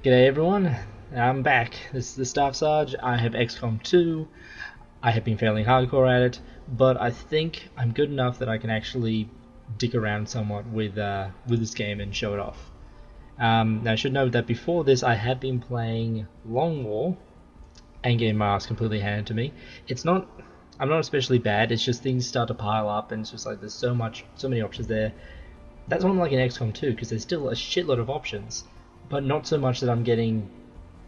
G'day everyone, I'm back. This is the Staff Sarge. I have XCOM2. I have been failing hardcore at it, but I think I'm good enough that I can actually dick around somewhat with this game and show it off. Now I should note that before this I have been playing Long War and getting my ass completely handed to me. I'm not especially bad, it's just things start to pile up and it's just like there's so many options there. That's why I'm like in XCOM 2, because there's still a shitload of options, but not so much that I'm getting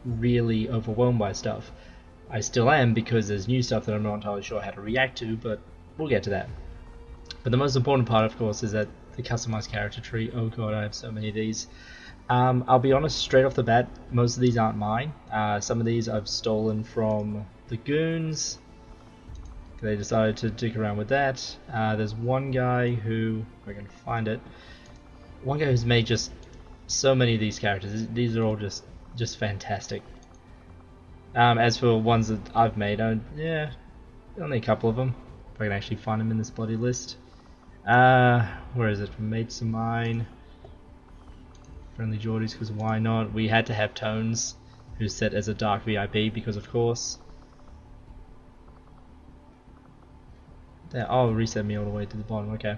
really overwhelmed by stuff. I still am, because there's new stuff that I'm not entirely sure how to react to, but we'll get to that. But the most important part, of course, is that the customized character tree. Oh god, I have so many of these. I'll be honest, straight off the bat, most of these aren't mine. Some of these I've stolen from the goons. They decided to dick around with that. There's one guy who, if I can find it, one guy who's made just so many of these characters. These are all just fantastic. As for ones that I've made, yeah, only a couple of them. If I can actually find them in this bloody list. Where is it? Mates of mine, friendly Geordies, because why not? We had to have Tones, who's set as a dark VIP, because of course. There, oh, reset me all the way to the bottom. Okay.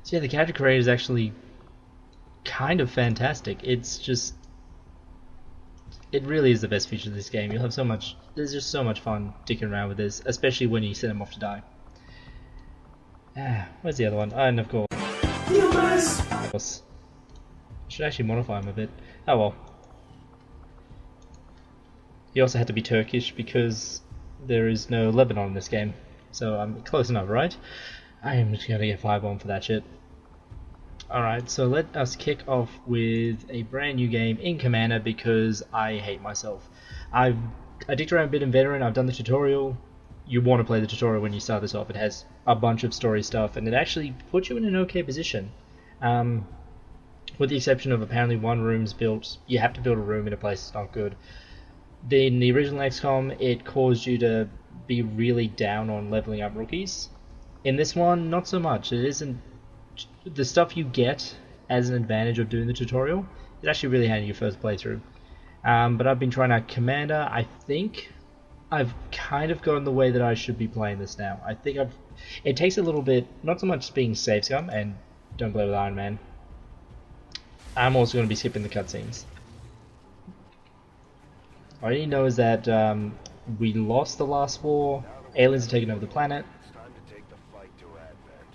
So yeah, the character creator is actually kind of fantastic. It really is the best feature of this game. You'll have so much, there's just so much fun dicking around with this, especially when you send them off to die. Where's the other one? Oh, and of course. I should actually modify him a bit. Oh well. He also had to be Turkish because there is no Lebanon in this game. So I'm close enough, right? I am just gonna get firebombed for that shit. Alright, so let us kick off with a brand new game in Commander because I hate myself. I dicked around a bit in Veteran, I've done the tutorial. You want to play the tutorial when you start this off. It has a bunch of story stuff and it actually puts you in an okay position. With the exception of apparently one room's built, you have to build a room in a place that's not good. In the original XCOM, it caused you to be really down on leveling up rookies. In this one, not so much. It isn't. The stuff you get as an advantage of doing the tutorial is actually really handy your first playthrough. But I've been trying out Commander. I think I've kind of gone the way that I should be playing this now. I think it takes a little bit, not so much being save scum, and don't play with Iron Man. I'm also going to be skipping the cutscenes. All I need to know is that we lost the last war, aliens are taking over the planet. It's time to take the fight to Advent.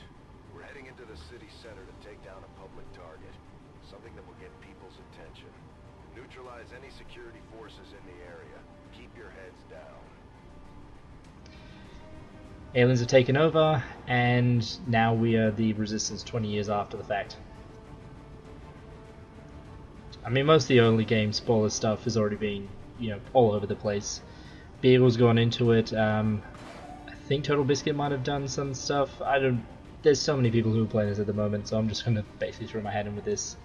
We're heading into the city center to take down a public target. Something that will get people's attention. Neutralize any security forces in the area. Keep your heads down. Aliens are taken over, and now we are the Resistance 20 years after the fact. I mean, most of the early game spoiler stuff has already been, all over the place. Beagle's gone into it. I think Total Biscuit might have done some stuff. There's so many people who are playing this at the moment, so I'm just gonna basically throw my hat in with this.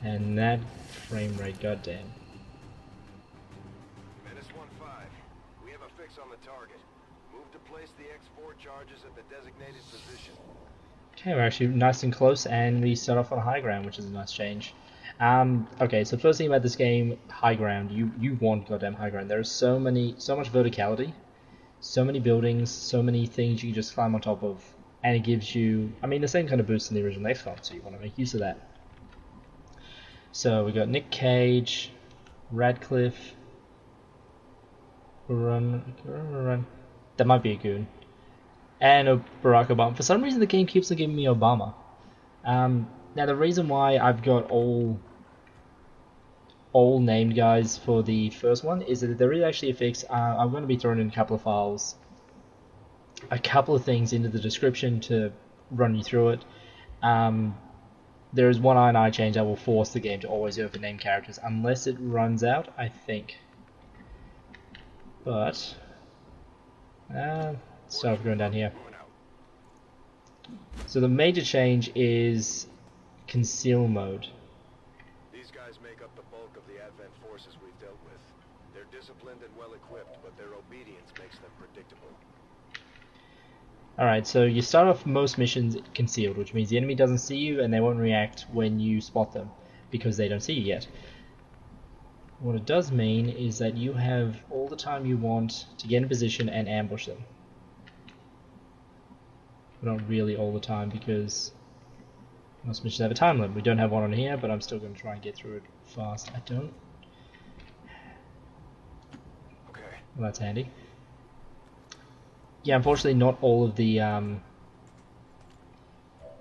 And that frame rate, goddamn. Menace 1-5. We have a fix on the target. Move to place the X4 charges at the designated position. Okay, we're actually nice and close, and we start off on high ground, which is a nice change. Okay, so first thing about this game, high ground. You want goddamn high ground. There's so much verticality, so many buildings, so many things you can just climb on top of, and it gives you, I mean, the same kind of boost in the original XCOM, so you want to make use of that. So we got Nick Cage, Radcliffe, run. That might be a goon. And Barack Obama. For some reason the game keeps on giving me Obama. Now the reason why I've got all named guys for the first one is that there is actually a fix. I'm going to be throwing in a couple of files, a couple of things into the description to run you through it. There is one INI change that will force the game to always go for named characters unless it runs out, I think. But start going down here. So the major change is conceal mode. These guys make up the bulk of the Advent forces we've dealt with. They're disciplined and well equipped, but their obedience makes them predictable. Alright, so you start off most missions concealed, which means the enemy doesn't see you and they won't react when you spot them, because they don't see you yet. What it does mean is that you have all the time you want to get in position and ambush them. But not really all the time, because most missions have a time limit. We don't have one on here, but I'm still going to try and get through it fast. I don't... Okay. Well, that's handy. Yeah, unfortunately not all of the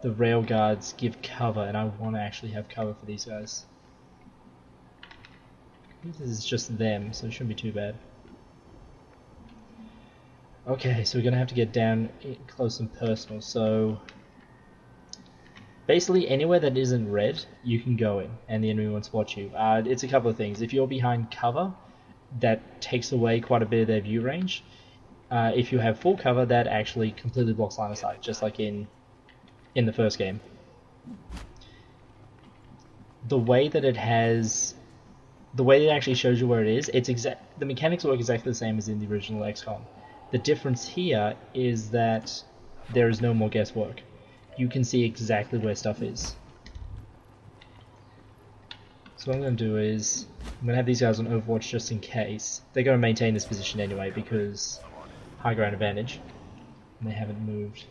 rail guards give cover, and I want to actually have cover for these guys. This is just them, so it shouldn't be too bad. Okay, so we're going to have to get down close and personal, so... Basically, anywhere that isn't red, you can go in, and the enemy won't spot you. It's a couple of things. If you're behind cover, that takes away quite a bit of their view range. If you have full cover, that actually completely blocks line of sight, just like in the first game. The way that it actually shows you where it is, the mechanics work exactly the same as in the original XCOM. The difference here is that there is no more guesswork. You can see exactly where stuff is. So what I'm going to do is, I'm going to have these guys on Overwatch just in case. They're going to maintain this position anyway because high ground advantage. And they haven't moved.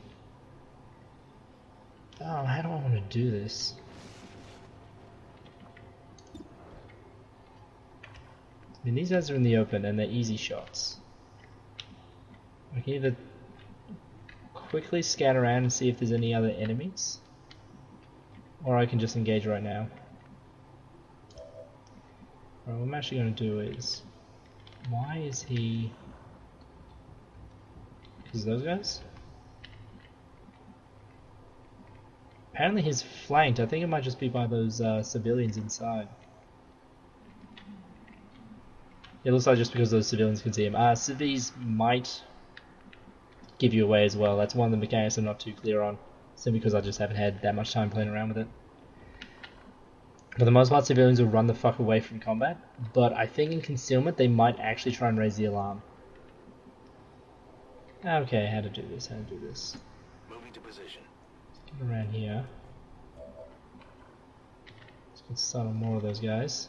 Oh, how do I want to do this? I mean, these guys are in the open and they're easy shots. I can either quickly scout around and see if there's any other enemies, or I can just engage right now. Alright, what I'm actually going to do is... Why is he... Because those guys? Apparently he's flanked. I think it might just be by those civilians inside. It looks like just because those civilians can see him. Civies might give you away as well. That's one of the mechanics I'm not too clear on, simply because I just haven't had that much time playing around with it. For the most part, civilians will run the fuck away from combat, but I think in concealment they might actually try and raise the alarm. Okay, how to do this, Moving to position. Let's get around here. Let's get started on more of those guys.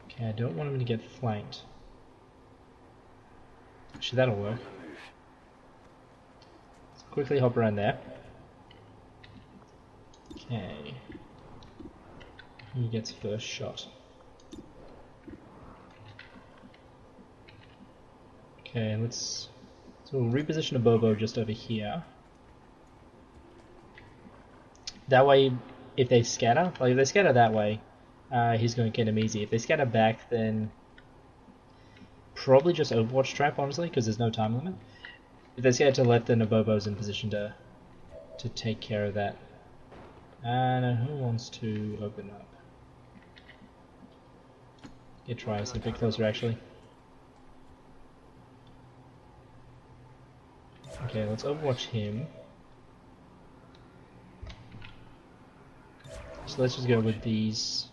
Okay, I don't want him to get flanked. Actually, that'll work. Let's quickly hop around there. Okay. Who gets first shot? Okay, so we'll reposition a Bobo just over here. That way, if they scatter, that way, he's going to get him easy. If they scatter back, then probably just Overwatch trap, honestly, because there's no time limit. If they scatter to the left, then a Bobo's in position to take care of that. And who wants to open up? Get Trias a bit closer, actually. Okay, let's Overwatch him. So let's just go with these.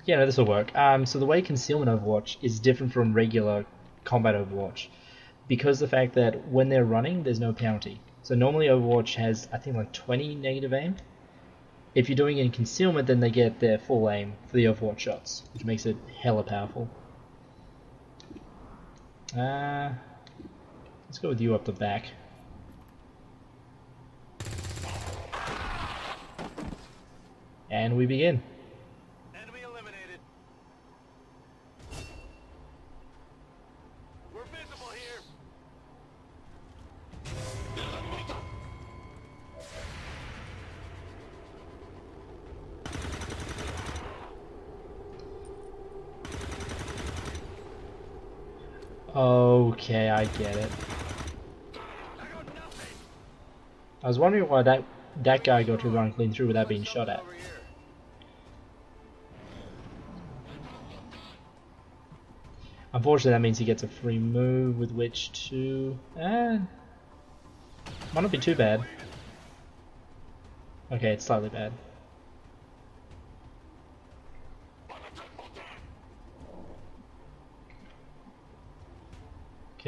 Yeah, no, this will work. So the way concealment Overwatch is different from regular combat Overwatch, because the fact that when they're running, there's no penalty. So normally Overwatch has, I think, like 20 negative aim. If you're doing it in concealment, then they get their full aim for the Overwatch shots, which makes it hella powerful. Let's go with you up the back. And we begin. Enemy eliminated. We're visible here. Okay, I get it. I was wondering why that guy got to run clean through without being shot at. Unfortunately, that means he gets a free move with which to... might not be too bad. Okay, it's slightly bad.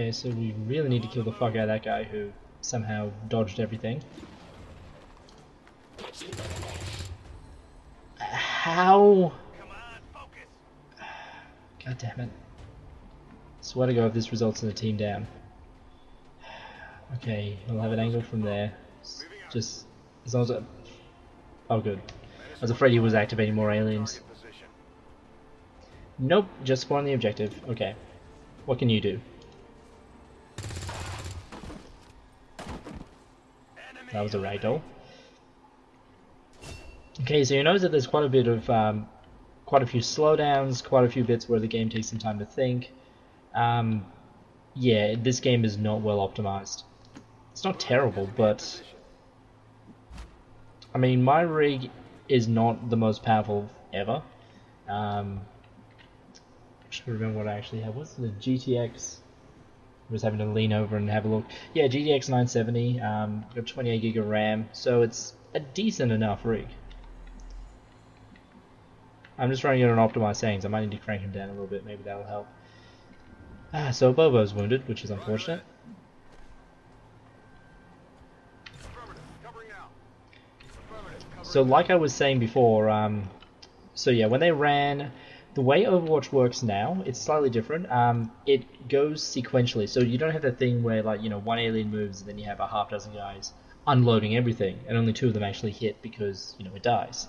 Okay, so we really need to kill the fuck out of that guy who somehow dodged everything. How? God damn it. Swear to God if this results in a team down. Okay, we'll have an angle from there. Just as long as it... Oh good. I was afraid he was activating more aliens. Nope, just spawn the objective. Okay. What can you do? That was a ragdoll. Okay, so you notice that there's quite a bit of, quite a few slowdowns, quite a few bits where the game takes some time to think. Yeah, this game is not well optimized. It's not terrible, but I mean, my rig is not the most powerful ever. I'm trying to remember what I actually have. What's the GTX? I was having to lean over and have a look. Yeah, GTX 970. Got 28 gig of RAM, so it's a decent enough rig. I'm just running it on optimized settings. I might need to crank him down a little bit. Maybe that'll help. So Bobo's wounded, which is unfortunate. So like I was saying before, so yeah, when they ran, the way Overwatch works now, it's slightly different. It goes sequentially, so you don't have that thing where, like, you know, one alien moves and then you have a half dozen guys unloading everything, and only 2 of them actually hit because, you know, it dies.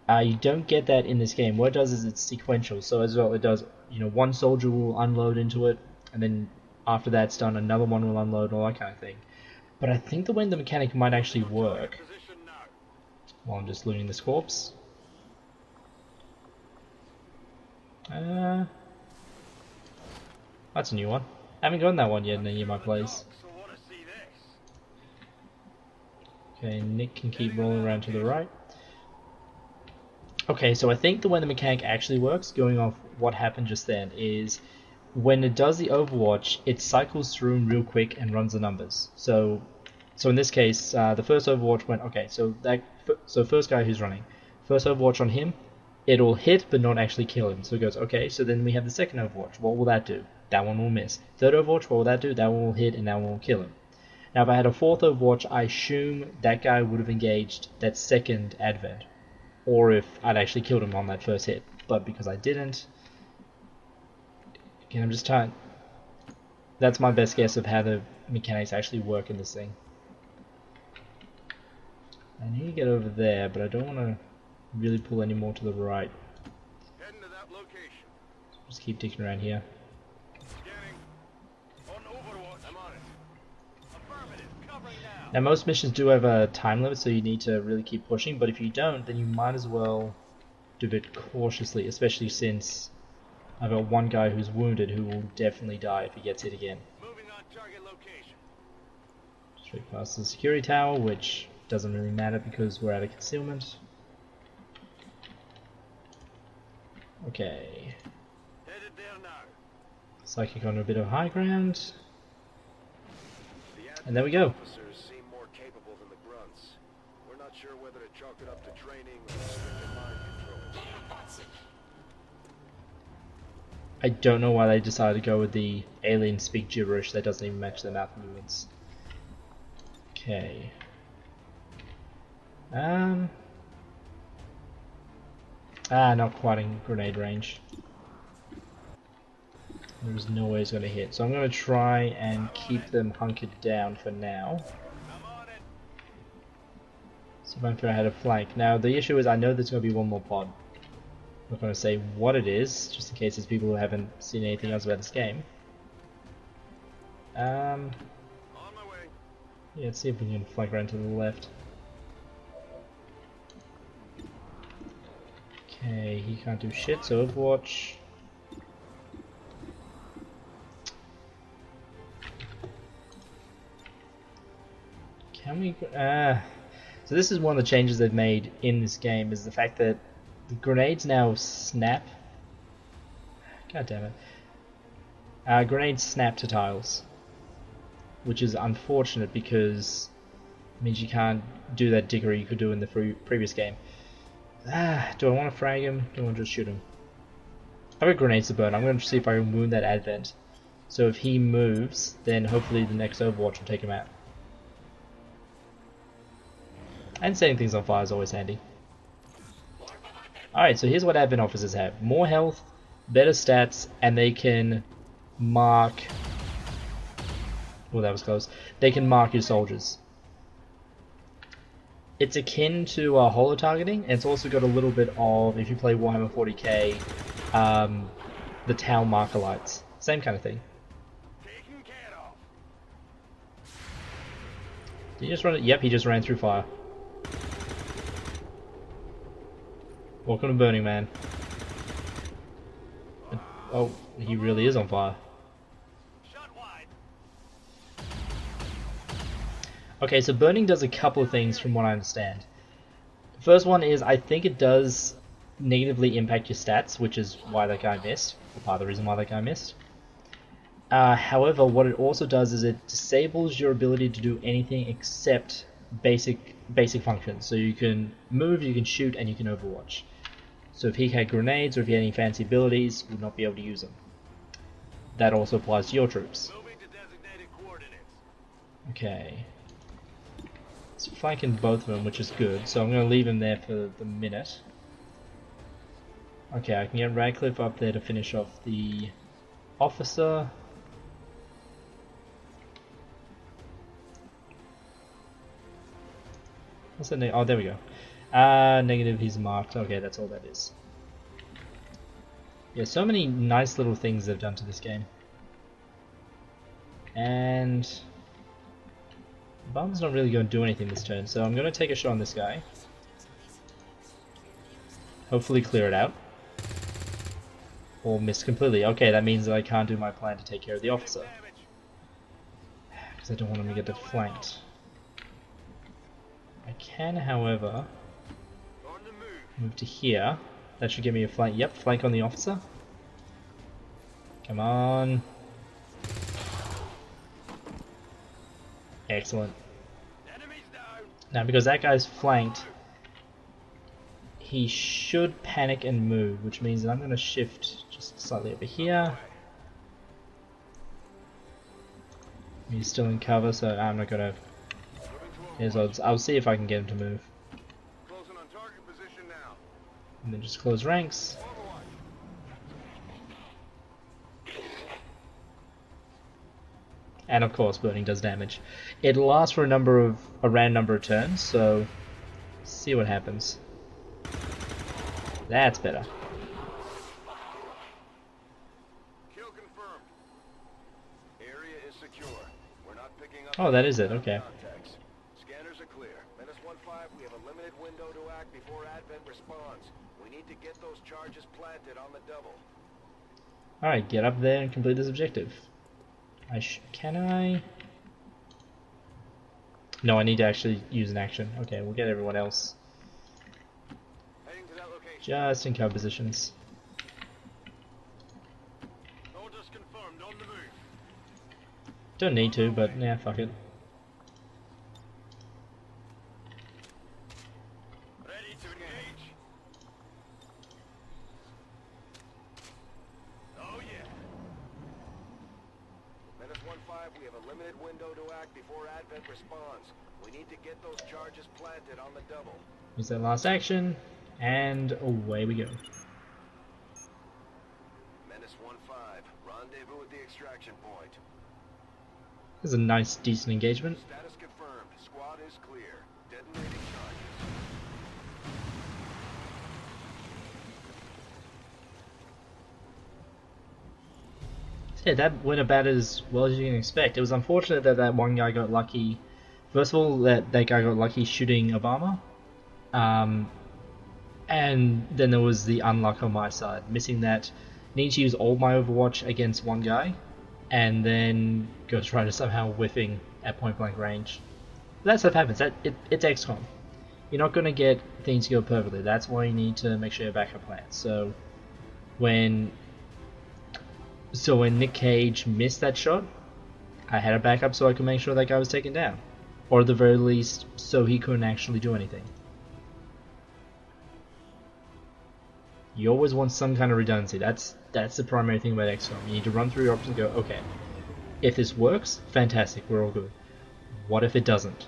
You don't get that in this game. What it does is it's sequential, so as well it does, you know, one soldier will unload into it, and then after that's done, another one will unload, all that kind of thing. But I think the way the mechanic might actually work, while I'm just looting this corpse. That's a new one. I haven't gotten that one yet in any of my plays. Okay, Nick can keep rolling around to the right. Okay, so I think the way the mechanic actually works, going off what happened just then, is when it does the Overwatch, it cycles through them real quick and runs the numbers. So in this case, the first Overwatch went, okay, so first guy who's running, first Overwatch on him, it'll hit but not actually kill him. So it goes, okay, so then we have the second Overwatch, what will that do? That one will miss. Third Overwatch, what will that do? That one will hit and that one will kill him. Now if I had a fourth Overwatch, I assume that guy would have engaged that second advent. Or if I'd actually killed him on that first hit. But because I didn't, again, I'm just trying. That's my best guess of how the mechanics actually work in this thing. I need to get over there, but I don't want to really pull any more to the right. Heading to that location. Just keep dicking around here. Scanning. On Overwatch. I'm on it. Affirmative. Covering now. Now most missions do have a time limit, so you need to really keep pushing, but if you don't, then you might as well do a bit cautiously, especially since I've got one guy who's wounded who will definitely die if he gets hit again. Moving on target location. Straight past the security tower, which doesn't really matter because we're out of concealment. Okay. Headed there now. Psychic on a bit of high ground. And there we go. Officers seem more capable than the grunts. We're not sure whether to chalk it up to training or restricted mind control. I don't know why they decided to go with the alien speak gibberish that doesn't even match their mouth movements. Okay. Not quite in grenade range. There's no way it's going to hit. So I'm going to try and keep them hunkered down for now. So if I'm figuring out how to flank. Now the issue is I know there's going to be one more pod. I'm not going to say what it is, just in case there's people who haven't seen anything else about this game. On my way. Yeah, let's see if we can flank around to the left. Okay, he can't do shit, so Overwatch. Can we... so this is one of the changes they've made in this game, is the fact that the grenades now snap. God damn it. Grenades snap to tiles. Which is unfortunate because it means you can't do that dickery you could do in the previous game. Do I want to frag him? Do I want to just shoot him? I've got grenades to burn. I'm going to see if I can wound that advent. So if he moves, then hopefully the next Overwatch will take him out. And setting things on fire is always handy. Alright, so here's what admin officers have. More health, better stats, and they can mark... Oh, that was close. They can mark your soldiers. It's akin to holo targeting, and it's also got a little bit of, if you play Warhammer 40k, the town marker lights. Same kind of thing. Did he just run it? Yep, he just ran through fire. Welcome to Burning Man. Oh, he really is on fire. Okay, so burning does a couple of things from what I understand. First one is, I think it does negatively impact your stats, which is why that guy missed, or part of the reason why that guy missed. However, what it also does is it disables your ability to do anything except basic functions. So you can move, you can shoot, and you can overwatch. So if he had grenades or if he had any fancy abilities, you would not be able to use them. That also applies to your troops. Okay. It's flanking both of them, which is good. So I'm going to leave him there for the minute. Okay, I can get Radcliffe up there to finish off the officer. What's that name? Oh, there we go. Negative, he's marked. Okay, that's all that is. Yeah, so many nice little things they've done to this game. And Bum's not really going to do anything this turn, so I'm going to take a shot on this guy. Hopefully clear it out. Or miss completely. Okay, that means that I can't do my plan to take care of the officer. Because I don't want him to get deflanked. I can, however, move to here. That should give me a flank. Yep, flank on the officer. Come on. Excellent. Now, because that guy's flanked, he should panic and move, which means that I'm going to shift just slightly over here. He's still in cover, so I'm not going to... I'll see if I can get him to move. And then just close ranks. And of course, burning does damage. It lasts for a random number of turns, so see what happens. That's better. Kill confirmed. Area is secure. We're not picking up. Oh, that is it. Okay. Contacts. Scanners are clear. Menace 1-5, we have a limited window to act before Advent responds. We need to get those charges planted on the double. All right, get up there and complete this objective. Can I? No, I need to actually use an action. Okay, we'll get everyone else. Heading to that location. Just in cover positions. Orders confirmed. On the move. Don't need to, but yeah, fuck it. Ready to engage. Oh yeah. Menace 1-5, we have a limited window to act before Advent responds. We need to get those charges planted on the double. Use that last action, and away we go. Menace 1-5, rendezvous at the extraction point. This is a nice, decent engagement. Status confirmed. Squad is clear. Detonating charges. Yeah, that went about as well as you can expect. It was unfortunate that that one guy got lucky. First of all, that guy got lucky shooting Obama. And then there was the unluck on my side, missing that. Need to use all my Overwatch against one guy, and then go try to somehow whiffing at point blank range. That stuff happens. It's XCOM. You're not going to get things to go perfectly. That's why you need to make sure your backup plans. So when Nick Cage missed that shot, I had a backup so I could make sure that guy was taken down, or at the very least, so he couldn't actually do anything. You always want some kind of redundancy. That's the primary thing about XCOM. You need to run through your options and go, okay, if this works, fantastic, we're all good. What if it doesn't?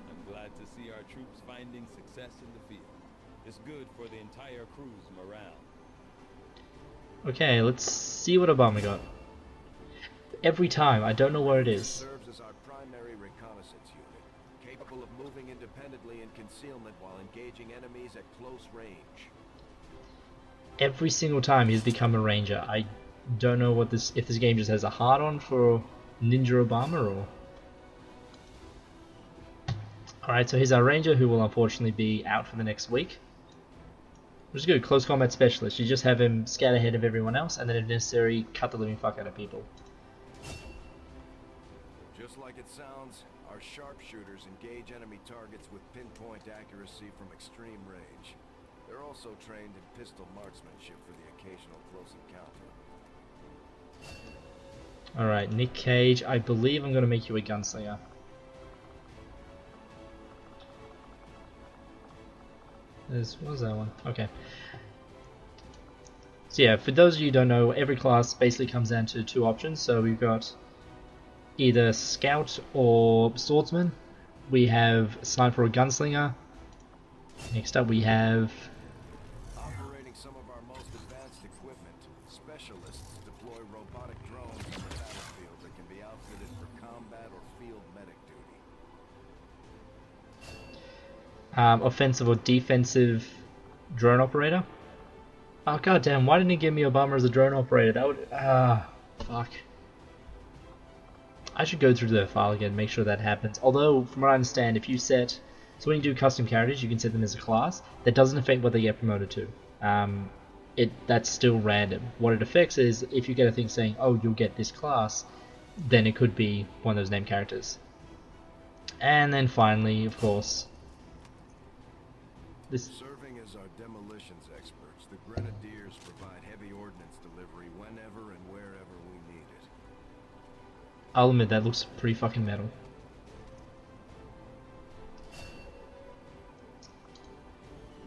I'm glad to see our troops finding success in the field. It's good for the entire crew's morale. Okay, let's see what Obama got. Every time, I don't know where it is. Serves as our primary reconnaissance unit, capable of moving independently in concealment while engaging enemies at close range. Every single time he's become a ranger. I don't know what if this game just has a hard-on for Ninja Obama or... Alright, so here's our ranger who will unfortunately be out for the next week. Which is good, close combat specialist. You just have him scout ahead of everyone else and then if necessary, cut the living fuck out of people. Just like it sounds, our sharpshooters engage enemy targets with pinpoint accuracy from extreme range. They're also trained in pistol marksmanship for the occasional close encounter. Alright, Nick Cage, I believe I'm going to make you a gunslinger. What was that one? Okay. So yeah, for those of you who don't know, every class basically comes down to two options. So we've got either Scout or Swordsman. We have Sniper or Gunslinger. Next up we have... Operating some of our most advanced equipment, specialists deploy robotic drones on the battlefield that can be outfitted for combat or field medic duty. Offensive or defensive drone operator. Oh goddamn! Why didn't he give me Obama as a drone operator? That would fuck. I should go through the file again and make sure that happens. Although, from what I understand, if you set so when you do custom characters, you can set them as a class. That doesn't affect what they get promoted to. That's still random. What it affects is if you get a thing saying, "Oh, you'll get this class," then it could be one of those named characters. And then finally, of course. Serving as our demolitions experts, the Grenadiers provide heavy ordnance delivery whenever and wherever we need it. I'll admit that looks pretty fucking metal.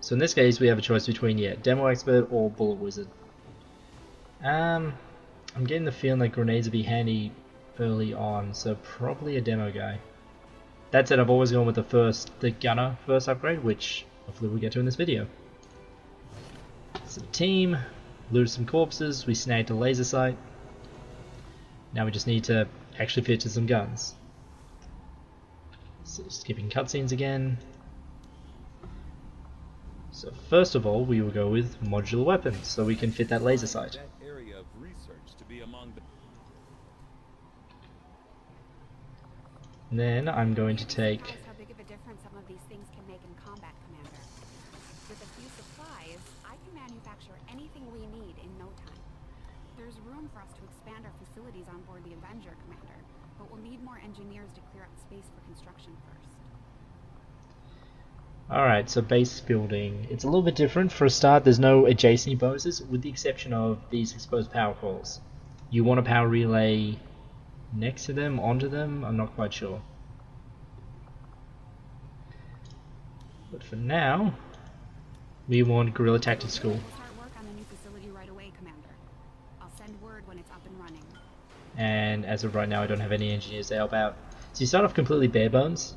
So in this case we have a choice between Demo Expert or Bullet Wizard. I'm getting the feeling that grenades would be handy early on, so probably a demo guy. That said, I've always gone with the gunner first upgrade, which hopefully we'll get to in this video. So the team, looted some corpses, we snagged a laser sight. Now we just need to actually fit to some guns. So skipping cutscenes again. So first of all, we will go with modular weapons, so we can fit that laser sight. That area of research to be among the... And then I'm going to take... How big of a difference some of these things can make in combat, Commander. With a few supplies, I can manufacture anything we need in no time. There's room for us to expand our facilities on board the Avenger, Commander, but we'll need more engineers to clear out space for construction first. Alright, so base building. It's a little bit different. For a start, there's no adjacent bonuses, with the exception of these exposed power cores. You want a power relay next to them, onto them? I'm not quite sure. But for now, we want Guerrilla Tactics School. Start work on the new facility right away, Commander. I'll send word when it's up and running. And as of right now, I don't have any engineers to help out. So you start off completely bare bones.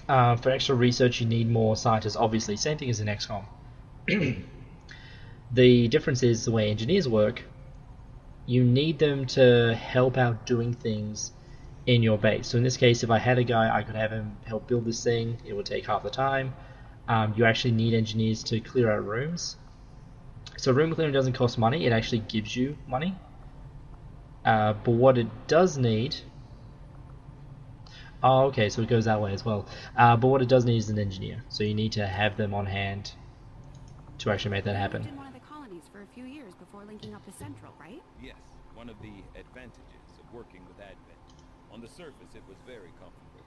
For extra research, you need more scientists, obviously. Same thing as in XCOM. The difference is the way engineers work. You need them to help out doing things in your base. So in this case, if I had a guy, I could have him help build this thing. It would take half the time. You actually need engineers to clear out rooms. So room clearing doesn't cost money. It actually gives you money. But what it does need... Oh, okay, so it goes that way as well. But what it does need is an engineer. So you need to have them on hand to actually make that happen. You lived in one of the colonies for a few years before linking up to Central, right? Yes, one of the advantages of working with Advent. On the surface, it was very comfortable,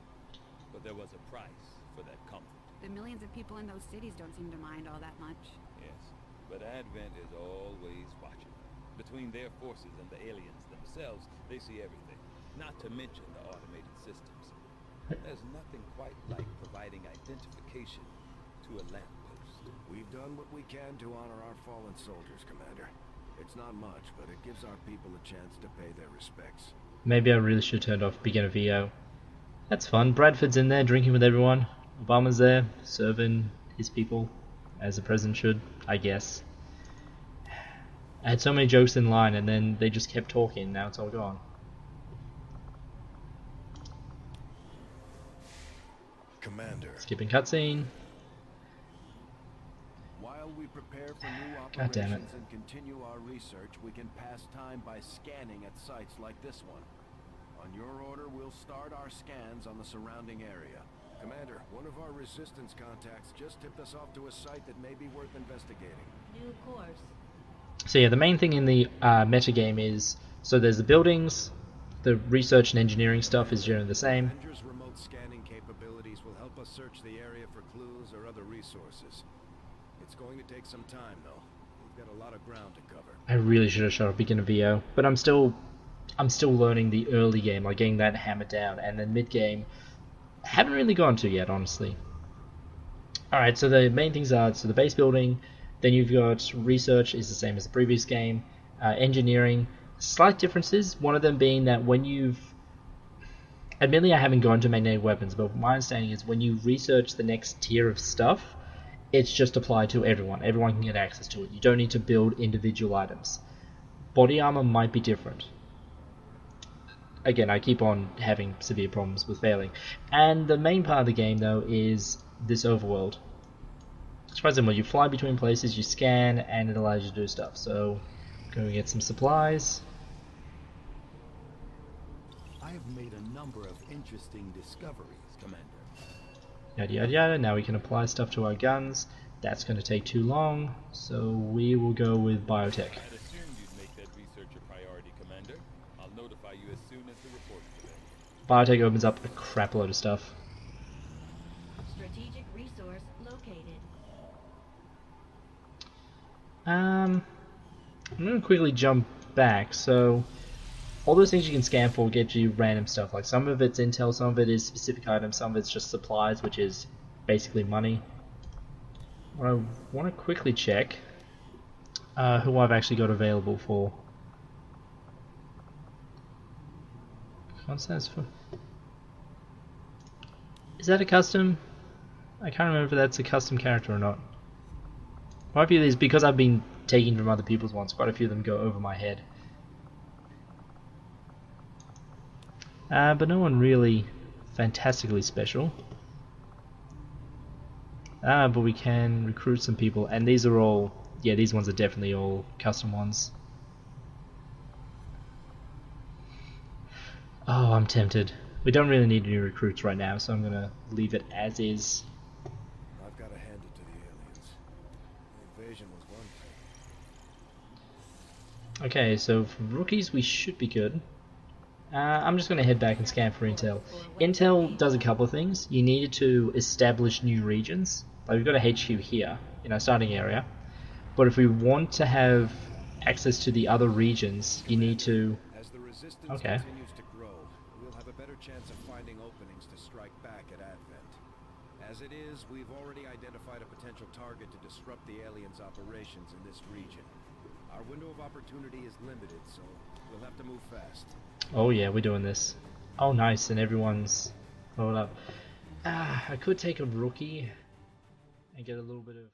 but there was a price for that comfort. The millions of people in those cities don't seem to mind all that much. Yes, but Advent is always watching. Between their forces and the aliens themselves, they see everything, not to mention the automated systems. There's nothing quite like providing identification to a lamppost. We've done what we can to honor our fallen soldiers, Commander. It's not much, but it gives our people a chance to pay their respects. Maybe I really should have turned off beginner VO. That's fun. Bradford's in there drinking with everyone. Obama's there serving his people, as the president should, I guess. I had so many jokes in line and then they just kept talking, now it's all gone. Commander. Skipping cutscene. While we prepare for new God damn it. operations and continue our research, we can pass time by scanning at sites like this one. On your order, we'll start our scans on the surrounding area. Commander, one of our resistance contacts just tipped us off to a site that may be worth investigating. New course. So yeah, the main thing in the metagame is, so there's the buildings, the research and engineering stuff is generally the same. Avenger's remote scanning capabilities will help us search the area for clues or other resources. It's going to take some time, though. We've got a lot of ground to cover. I really should have shot a beginner VO, but I'm still learning the early game, like getting that hammered down, and then mid game, haven't really gone to yet, honestly. Alright, so the main things are, so the base building, then you've got research is the same as the previous game, engineering, slight differences, one of them being that when you've, admittedly I haven't gone to magnetic weapons, but my understanding is when you research the next tier of stuff, it's just applied to everyone. Everyone can get access to it. You don't need to build individual items. Body armor might be different. Again, I keep on having severe problems with failing. And the main part of the game, though, is this overworld. Surprisingly, you fly between places, you scan, and it allows you to do stuff. So, go and get some supplies. I have made a number of interesting discoveries, Commander. Yada yada yada. Now we can apply stuff to our guns. That's going to take too long, so we will go with biotech. I'd assumed you'd make that research a priority, Commander. I'll notify you as soon as the report is available. Biotech opens up a crap load of stuff. Strategic resource located. I'm going to quickly jump back. So, all those things you can scan for get you random stuff. Like some of it's intel, some of it is specific items, some of it's just supplies, which is basically money. What I want to quickly check who I've actually got available for. Constance for. Is that a custom? I can't remember if that's a custom character or not. Quite a few of these, because I've been taking from other people's ones, quite a few of them go over my head. But no one really fantastically special. But we can recruit some people, and these are all, yeah, these ones are definitely all custom ones. Oh, I'm tempted. We don't really need any recruits right now, so I'm gonna leave it as is. I've got to hand it to the aliens. The invasion was one thing. Okay, so for rookies we should be good. I'm just going to head back and scan for intel. Intel does a couple of things. You needed to establish new regions. Like we've got a HQ here in our starting area, but if we want to have access to the other regions, you need to. As the resistance Okay. continues to grow, we'll have a better chance of finding openings to strike back at Advent. As it is, we've already identified a potential target to disrupt the aliens' operations in this region. Our window of opportunity is limited, so we'll have to move fast. Oh yeah, we're doing this. Oh nice, and everyone's loaded up. I could take a rookie and get a little bit of